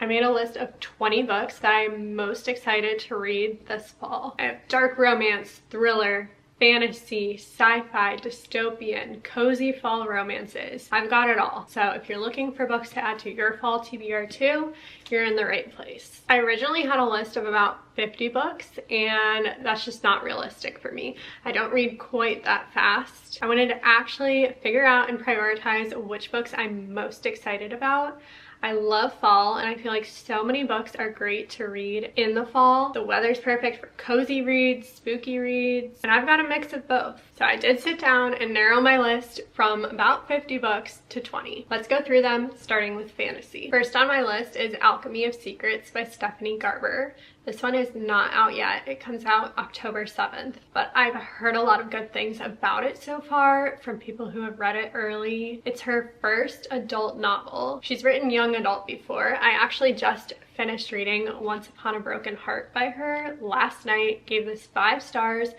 I made a list of 20 books that I'm most excited to read this fall. I have dark romance, thriller, fantasy, sci-fi, dystopian, cozy fall romances. I've got it all. So if you're looking for books to add to your fall TBR too, you're in the right place. I originally had a list of about 50 books, and that's just not realistic for me. I don't read quite that fast. I wanted to actually figure out and prioritize which books I'm most excited about. I love fall, and I feel like so many books are great to read in the fall. The weather's perfect for cozy reads, spooky reads, and I've got a mix of both. So I did sit down and narrow my list from about 50 books to 20. Let's go through them, starting with fantasy. First on my list is Alchemy of Secrets by Stephanie Garber. This one is not out yet. It comes out October 7th, but I've heard a lot of good things about it so far from people who have read it early. It's her first adult novel. She's written young adult before. I actually just finished reading Once Upon a Broken Heart by her last night, gave this 5 stars,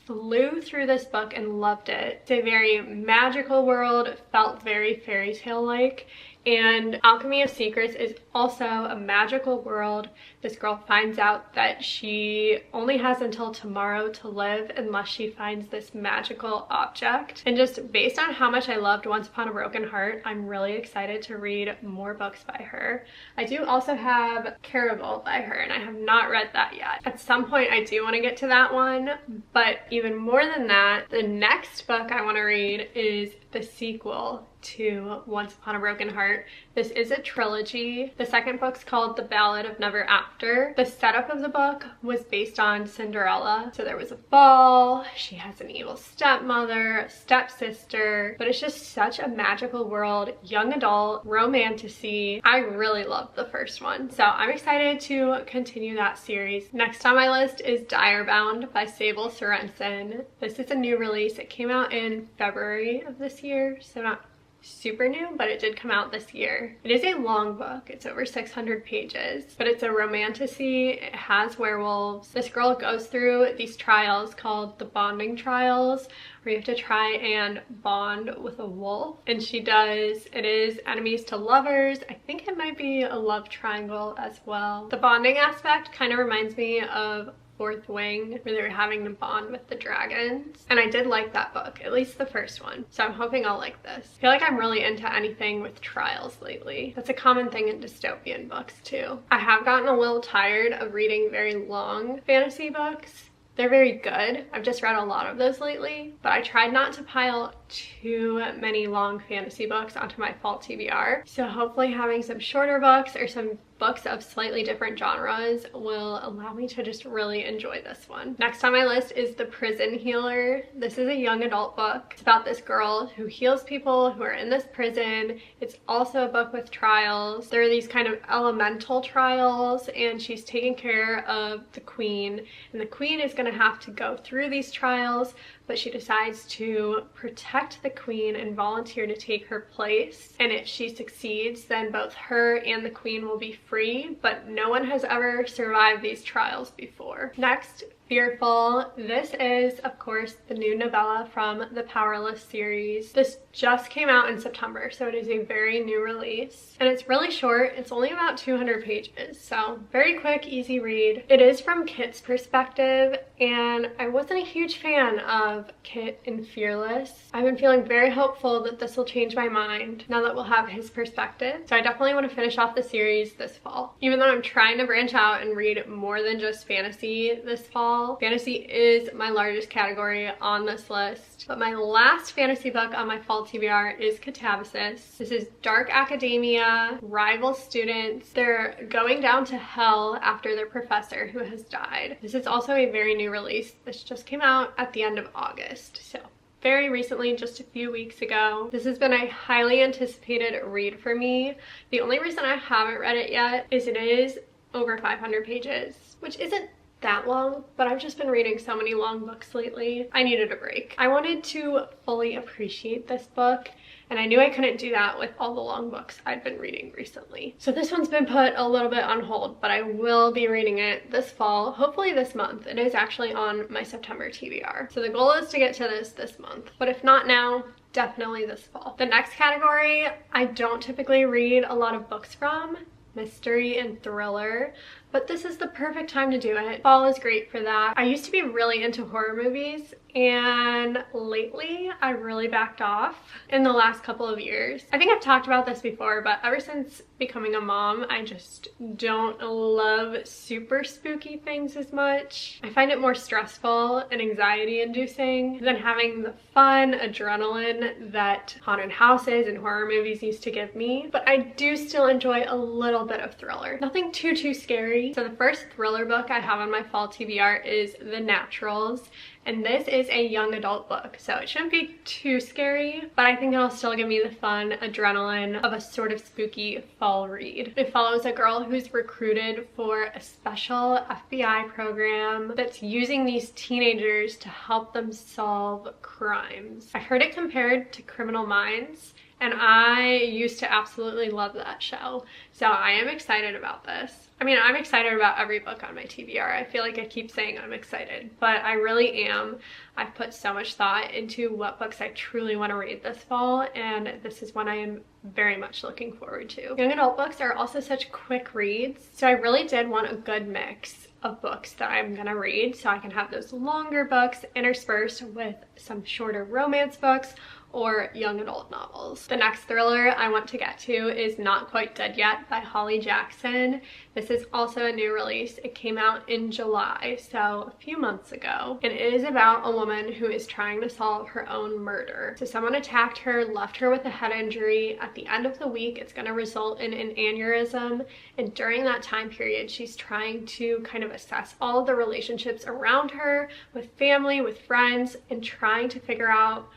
flew through this book and loved it. It's a very magical world, felt very fairy tale-like, and Alchemy of Secrets is also a magical world. This girl finds out that she only has until tomorrow to live unless she finds this magical object. And just based on how much I loved Once Upon a Broken Heart, I'm really excited to read more books by her. I do also have Caraval by her, and I have not read that yet. At some point I do want to get to that one, but even more than that, the next book I want to read is the sequel to Once Upon a Broken Heart. This is a trilogy. The second book's called The Ballad of Never After. The setup of the book was based on Cinderella. So there was a ball, she has an evil stepmother, a stepsister, but it's just such a magical world, young adult, romantasy. I really loved the first one, so I'm excited to continue that series. Next on my list is Direbound by Sable Sorensen. This is a new release. It came out in February of this year, so not super new, but it did come out this year. It is a long book. It's over 600 pages, but it's a romantasy. It has werewolves. This girl goes through these trials called the bonding trials, where you have to try and bond with a wolf, and she does. It is enemies to lovers. I think it might be a love triangle as well. The bonding aspect kind of reminds me of Fourth Wing, where they were having to bond with the dragons, and I did like that book, at least the first one, so I'm hoping I'll like this. I feel like I'm really into anything with trials lately. That's a common thing in dystopian books too. I have gotten a little tired of reading very long fantasy books. They're very good. I've just read a lot of those lately, but I tried not to pile too many long fantasy books onto my fall TBR. So hopefully having some shorter books or some books of slightly different genres will allow me to just really enjoy this one. Next on my list is The Prison Healer. This is a young adult book. It's about this girl who heals people who are in this prison. It's also a book with trials. There are these kind of elemental trials, and she's taking care of the queen, and the queen is going to have to go through these trials, but she decides to protect the queen and volunteer to take her place. And if she succeeds, then both her and the queen will be free, but no one has ever survived these trials before. Next, Fearful. This is, of course, the new novella from the Powerless series. This just came out in September, so it is a very new release. And it's really short. It's only about 200 pages, so very quick, easy read. It is from Kit's perspective, and I wasn't a huge fan of Kit in Fearless. I've been feeling very hopeful that this will change my mind now that we'll have his perspective. So I definitely want to finish off the series this fall. Even though I'm trying to branch out and read more than just fantasy this fall, fantasy is my largest category on this list. But my last fantasy book on my fall TBR is Catabasis. This is dark academia, rival students. They're going down to hell after their professor who has died. This is also a very new release. This just came out at the end of August, so very recently, just a few weeks ago. This has been a highly anticipated read for me. The only reason I haven't read it yet is it is over 500 pages, which isn't that long, but I've just been reading so many long books lately. I needed a break. I wanted to fully appreciate this book, and I knew I couldn't do that with all the long books I'd been reading recently. So this one's been put a little bit on hold, but I will be reading it this fall, hopefully this month. It is actually on my September TBR. So the goal is to get to this month, but if not now, definitely this fall. The next category I don't typically read a lot of books from, mystery and thriller, but this is the perfect time to do it. Fall is great for that. I used to be really into horror movies, and lately I really backed off in the last couple of years. I think I've talked about this before, but ever since becoming a mom, I just don't love super spooky things as much. I find it more stressful and anxiety inducing than having the fun adrenaline that haunted houses and horror movies used to give me, but I do still enjoy a little bit of thriller. Nothing too scary. So the first thriller book I have on my fall TBR is The Naturals, and this is a young adult book, so it shouldn't be too scary, but I think it'll still give me the fun adrenaline of a sort of spooky fall read. It follows a girl who's recruited for a special FBI program that's using these teenagers to help them solve crimes. I've heard it compared to Criminal Minds, and I used to absolutely love that show, so I am excited about this. I mean, I'm excited about every book on my TBR. I feel like I keep saying I'm excited, but I really am. I've put so much thought into what books I truly want to read this fall, and this is one I am very much looking forward to. Young adult books are also such quick reads, so I really did want a good mix of books that I'm gonna read, so I can have those longer books interspersed with some shorter romance books or young adult novels. The next thriller I want to get to is Not Quite Dead Yet by Holly Jackson. This is also a new release. It came out in July, so a few months ago, and it is about a woman who is trying to solve her own murder. So someone attacked her, left her with a head injury. At the end of the week, it's going to result in an aneurysm, and during that time period, she's trying to kind of assess all of the relationships around her, with family, with friends, and trying to figure out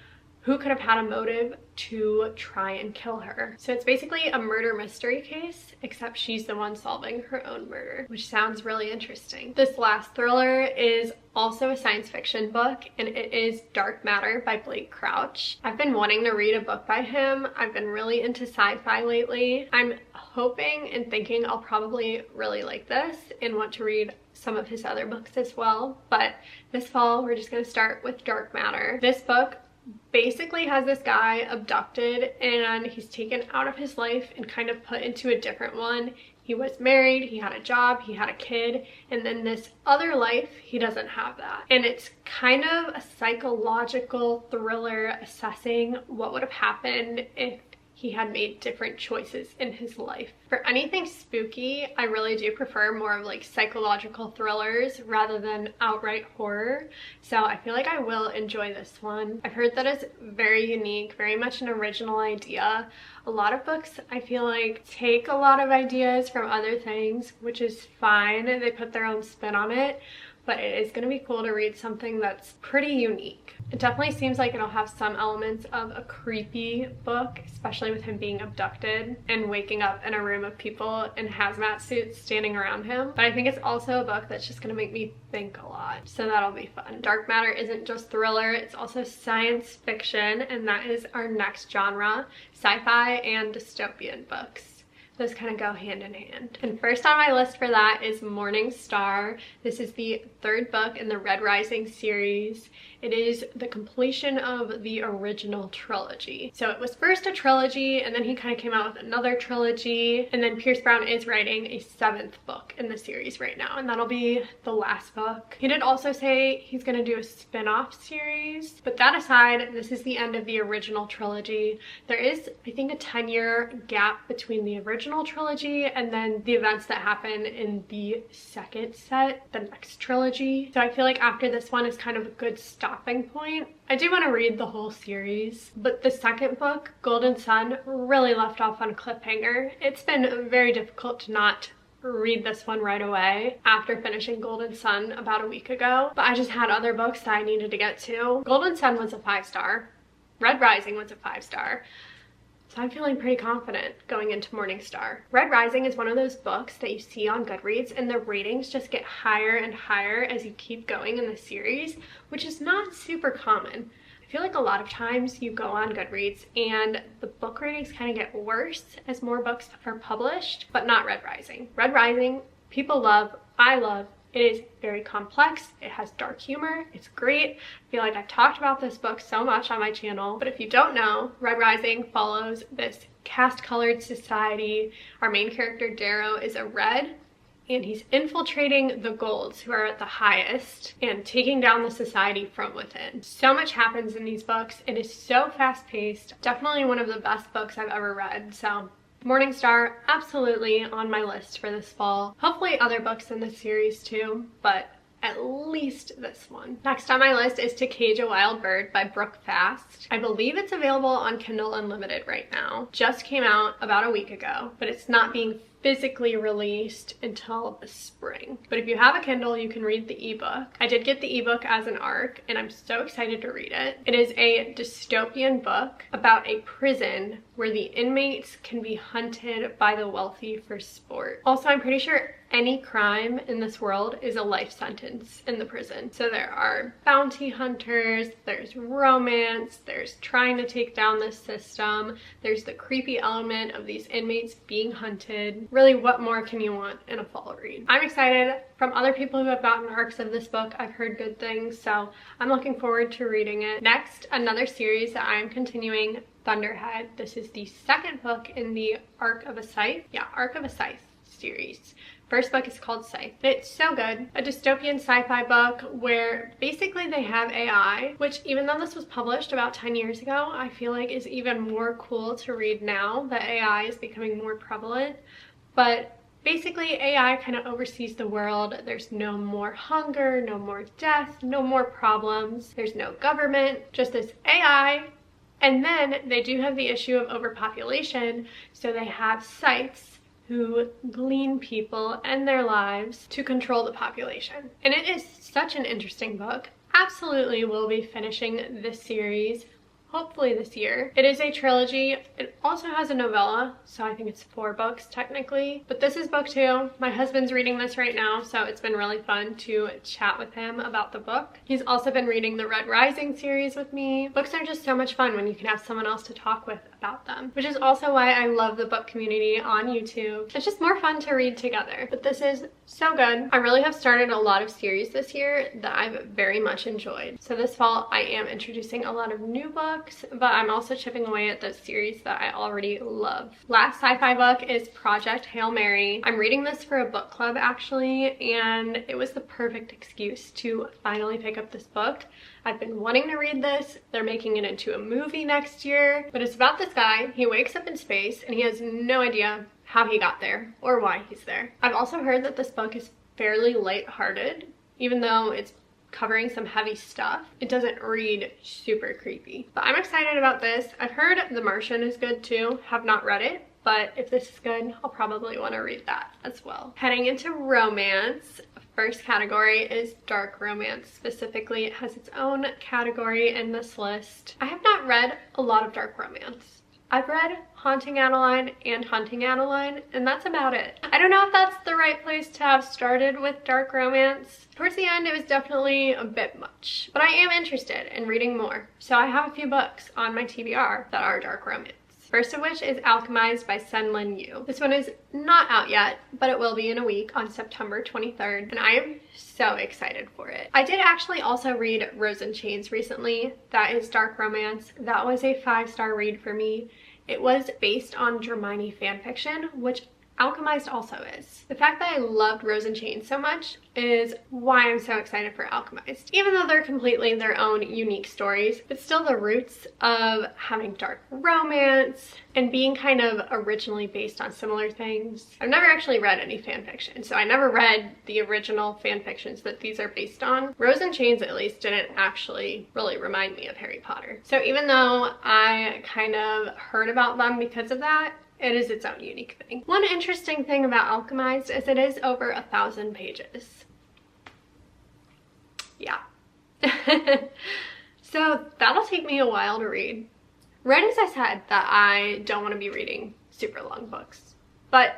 who could have had a motive to try and kill her. So it's basically a murder mystery case, except she's the one solving her own murder, which sounds really interesting. This last thriller is also a science fiction book, and it is Dark Matter by Blake Crouch. I've been wanting to read a book by him. I've been really into sci-fi lately. I'm hoping and thinking I'll probably really like this and want to read some of his other books as well, but this fall we're just going to start with Dark Matter. This book basically has this guy abducted, and he's taken out of his life and kind of put into a different one. He was married, he had a job, he had a kid, and then this other life, he doesn't have that. And it's kind of a psychological thriller assessing what would have happened if he had made different choices in his life. For anything spooky, I really do prefer more of like psychological thrillers rather than outright horror. So I feel like I will enjoy this one. I've heard that it's very unique, very much an original idea. A lot of books, I feel like, take a lot of ideas from other things, which is fine. They put their own spin on it, but it is going to be cool to read something that's pretty unique. It definitely seems like it'll have some elements of a creepy book, especially with him being abducted and waking up in a room of people in hazmat suits standing around him. But I think it's also a book that's just going to make me think a lot, so that'll be fun. Dark Matter isn't just thriller, it's also science fiction, and that is our next genre, sci-fi and dystopian books. Those kind of go hand in hand. And first on my list for that is Morning Star. This is the third book in the Red Rising series. It is the completion of the original trilogy. So it was first a trilogy, and then he kind of came out with another trilogy, and then Pierce Brown is writing a 7th book in the series right now, and that'll be the last book. He did also say he's going to do a spin-off series, but that aside, this is the end of the original trilogy. There is, I think, a 10-year gap between the original trilogy and then the events that happen in the second set, the next trilogy. So I feel like after this one is kind of a good stopping point. I do want to read the whole series, but the second book, Golden Sun, really left off on a cliffhanger. It's been very difficult to not read this one right away after finishing Golden Sun about a week ago, but I just had other books that I needed to get to. Golden Sun was a 5-star. Red Rising was a 5-star. So I'm feeling pretty confident going into Morning Star. Red Rising is one of those books that you see on Goodreads and the ratings just get higher and higher as you keep going in the series, which is not super common. I feel like a lot of times you go on Goodreads and the book ratings kind of get worse as more books are published, but not Red Rising. Red Rising, people love, I love. It is very complex, it has dark humor, it's great. I feel like I've talked about this book so much on my channel, but if you don't know, Red Rising follows this caste-colored society. Our main character, Darrow, is a red, and he's infiltrating the golds, who are at the highest, and taking down the society from within. So much happens in these books. It is so fast-paced. Definitely one of the best books I've ever read. So Morningstar, absolutely on my list for this fall. Hopefully other books in this series too, but at least this one. Next on my list is To Cage a Wild Bird by Brooke Fast. I believe it's available on Kindle Unlimited right now. Just came out about a week ago, but it's not being physically released until the spring. But if you have a Kindle, you can read the ebook. I did get the ebook as an ARC, and I'm so excited to read it. It is a dystopian book about a prison where the inmates can be hunted by the wealthy for sport. Also, I'm pretty sure any crime in this world is a life sentence in the prison. So there are bounty hunters, there's romance, there's trying to take down this system, there's the creepy element of these inmates being hunted. Really, what more can you want in a fall read? I'm excited. From other people who have gotten ARCs of this book, I've heard good things, so I'm looking forward to reading it. Next, another series that I am continuing, Thunderhead. This is the second book in the Arc of a Scythe. Yeah, Arc of a Scythe series. First book is called Scythe. It's so good. A dystopian sci-fi book where basically they have AI, which even though this was published about 10 years ago, I feel like is even more cool to read now that AI is becoming more prevalent. But basically AI kind of oversees the world. There's no more hunger, no more death, no more problems. There's no government, just this AI. And then they do have the issue of overpopulation, so they have scythes who glean people and their lives to control the population. And it is such an interesting book. Absolutely will be finishing this series, hopefully this year. It is a trilogy. It also has a novella, so I think it's 4 books technically. But this is book 2. My husband's reading this right now, so it's been really fun to chat with him about the book. He's also been reading the Red Rising series with me. Books are just so much fun when you can have someone else to talk with about them, which is also why I love the book community on YouTube. It's just more fun to read together. But this is so good. I really have started a lot of series this year that I've very much enjoyed. So this fall I am introducing a lot of new books, but I'm also chipping away at the series that I already love. Last sci-fi book is Project Hail Mary. I'm reading this for a book club actually, and it was the perfect excuse to finally pick up this book. I've been wanting to read this. They're making it into a movie next year, but it's about this guy. He wakes up in space and he has no idea how he got there or why he's there. I've also heard that this book is fairly lighthearted, even though it's covering some heavy stuff. It doesn't read super creepy, but I'm excited about this. I've heard The Martian is good too. Have not read it, but if this is good, I'll probably want to read that as well. Heading into romance, first category is dark romance. Specifically, it has its own category in this list. I have not read a lot of dark romance. I've read Haunting Adeline and Hunting Adeline, and that's about it. I don't know if that's the right place to have started with dark romance. Towards the end, it was definitely a bit much, but I am interested in reading more. So I have a few books on my TBR that are dark romance. First of which is Alchemized by Sen-Lin Yu. This one is not out yet, but it will be in a week on September 23rd, and I am so excited for it. I did actually also read Rose in Chains recently. That is dark romance. That was a 5-star read for me. It was based on Hermione fanfiction, which Alchemized also is. The fact that I loved Rose in Chains so much is why I'm so excited for Alchemized. Even though they're completely their own unique stories, but still the roots of having dark romance and being kind of originally based on similar things. I've never actually read any fanfiction, so I never read the original fanfictions that these are based on. Rose in Chains at least didn't actually really remind me of Harry Potter. So even though I kind of heard about them because of that, it is its own unique thing. One interesting thing about Alchemized is it is over 1,000 pages. Yeah. So that'll take me a while to read. Right as I said that I don't want to be reading super long books, but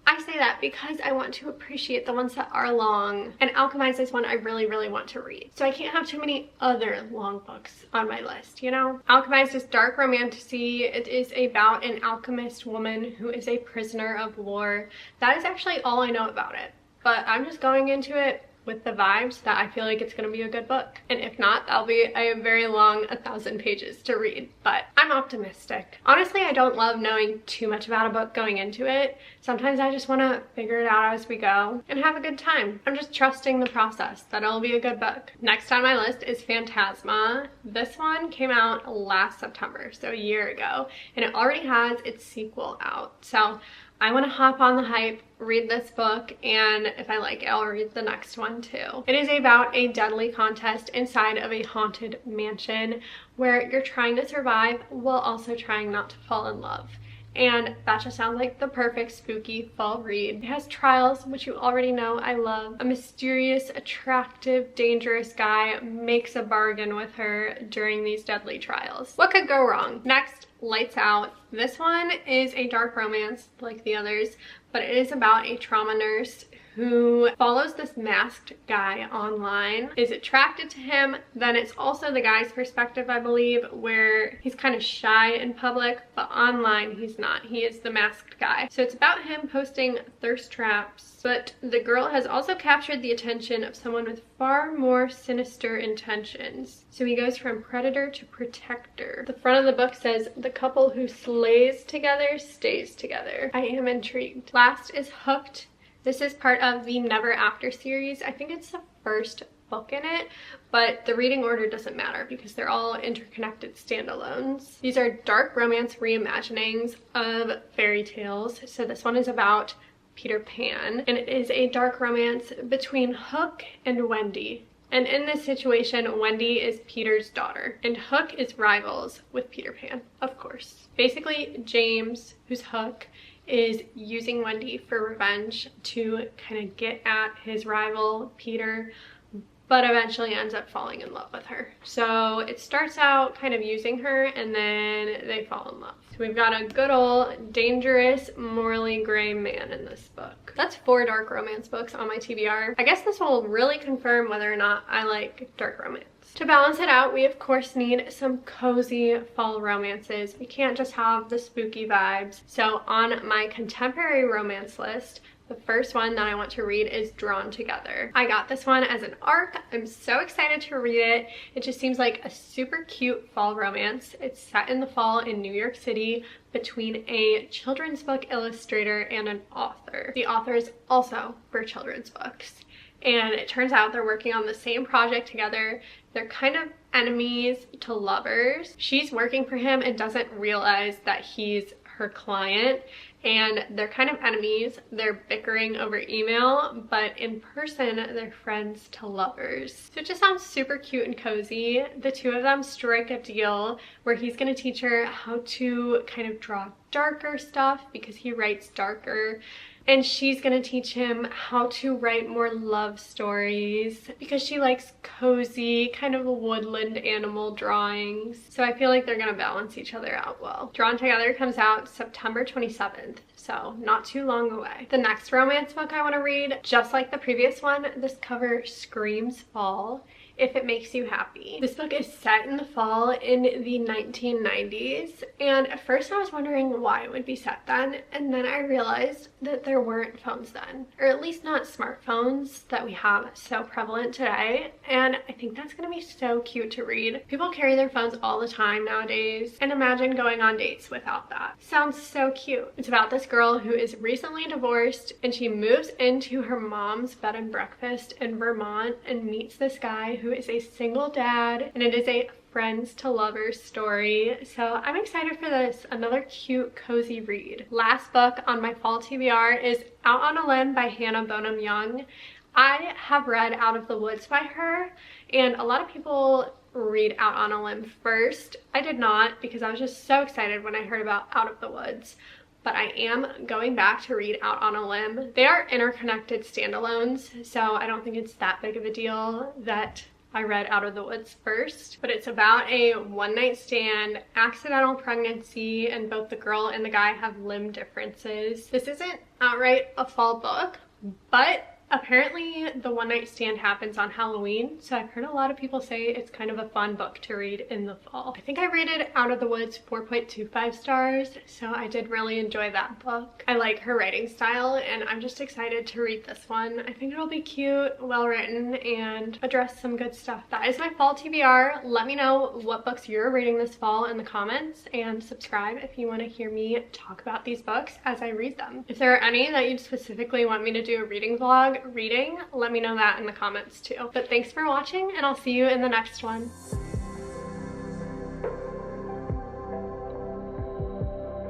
I say that because I want to appreciate the ones that are long, and Alchemized is one I really, really want to read. So I can't have too many other long books on my list, you know? Alchemized is dark romantasy. It is about an alchemist woman who is a prisoner of war. That is actually all I know about it, but I'm just going into it with the vibes that I feel like it's gonna be a good book. And if not, that'll be a very long 1,000 pages to read, but I'm optimistic. Honestly, I don't love knowing too much about a book going into it. Sometimes I just want to figure it out as we go and have a good time. I'm just trusting the process that it'll be a good book. Next on my list is Phantasma. This one came out last September, so a year ago, and it already has its sequel out. So I want to hop on the hype, read this book, and if I like it, I'll read the next one too. It is about a deadly contest inside of a haunted mansion where you're trying to survive while also trying not to fall in love. And that just sounds like the perfect spooky fall read. It has trials, which you already know I love. A mysterious, attractive, dangerous guy makes a bargain with her during these deadly trials. What could go wrong? Next, Lights Out. This one is a dark romance like the others, but it is about a trauma nurse who follows this masked guy online, is attracted to him. Then it's also the guy's perspective, I believe, where he's kind of shy in public, but online he's not. He is the masked guy. So it's about him posting thirst traps, but the girl has also captured the attention of someone with far more sinister intentions. So he goes from predator to protector. The front of the book says, "The couple who slays together stays together." I am intrigued. Last is Hooked. This is part of the Never After series. I think it's the first book in it, but the reading order doesn't matter because they're all interconnected standalones. These are dark romance reimaginings of fairy tales. So this one is about Peter Pan, and it is a dark romance between Hook and Wendy. And in this situation, Wendy is Peter's daughter, and Hook is rivals with Peter Pan, of course. Basically, James, who's Hook, is using Wendy for revenge to kind of get at his rival, Peter, but eventually ends up falling in love with her. So it starts out kind of using her, and then they fall in love. So we've got a good old dangerous, morally gray man in this book. That's 4 dark romance books on my TBR. I guess this will really confirm whether or not I like dark romance. To balance it out, we of course need some cozy fall romances. We can't just have the spooky vibes. So on my contemporary romance list, the first one that I want to read is Drawn Together. I got this one as an ARC. I'm so excited to read it. It just seems like a super cute fall romance. It's set in the fall in New York City between a children's book illustrator and an author. The author is also for children's books. And it turns out they're working on the same project together. They're kind of enemies to lovers. She's working for him and doesn't realize that he's her client, and they're kind of enemies. They're bickering over email, but in person they're friends to lovers. So it just sounds super cute and cozy. The two of them strike a deal where he's gonna teach her how to kind of draw darker stuff because he writes darker, and she's gonna teach him how to write more love stories because she likes cozy, kind of woodland animal drawings. So I feel like they're gonna balance each other out well. Drawn Together comes out September 27th, so not too long away. The next romance book I wanna read, just like the previous one, this cover screams fall. If It Makes You Happy. This book is set in the fall in the 1990s, and at first I was wondering why it would be set then, and then I realized that there weren't phones then, or at least not smartphones that we have so prevalent today, and I think that's gonna be so cute to read. People carry their phones all the time nowadays, and imagine going on dates without that. Sounds so cute. It's about this girl who is recently divorced, and she moves into her mom's bed and breakfast in Vermont and meets this guy who is a single dad, and it is a friends to lovers story. So I'm excited for this. Another cute, cozy read. Last book on my fall TBR is Out on a Limb by Hannah Bonham Young. I have read Out of the Woods by her, and a lot of people read Out on a Limb first. I did not because I was just so excited when I heard about Out of the Woods. But I am going back to read Out on a Limb. They are interconnected standalones, so I don't think it's that big of a deal that I read Out of the Woods first, but it's about a one-night stand, accidental pregnancy, and both the girl and the guy have limb differences. This isn't outright a fall book, but Apparently the one night stand happens on Halloween, so I've heard a lot of people say it's kind of a fun book to read in the fall. I think I rated Out of the Woods 4.25 stars, so I did really enjoy that book. I like her writing style and I'm just excited to read this one. I think it'll be cute, well written, and address some good stuff. That is my fall TBR. Let me know what books you're reading this fall in the comments, and subscribe if you want to hear me talk about these books as I read them. If there are any that you'd specifically want me to do a reading vlog reading, let me know that in the comments too. But thanks for watching, and I'll see you in the next one.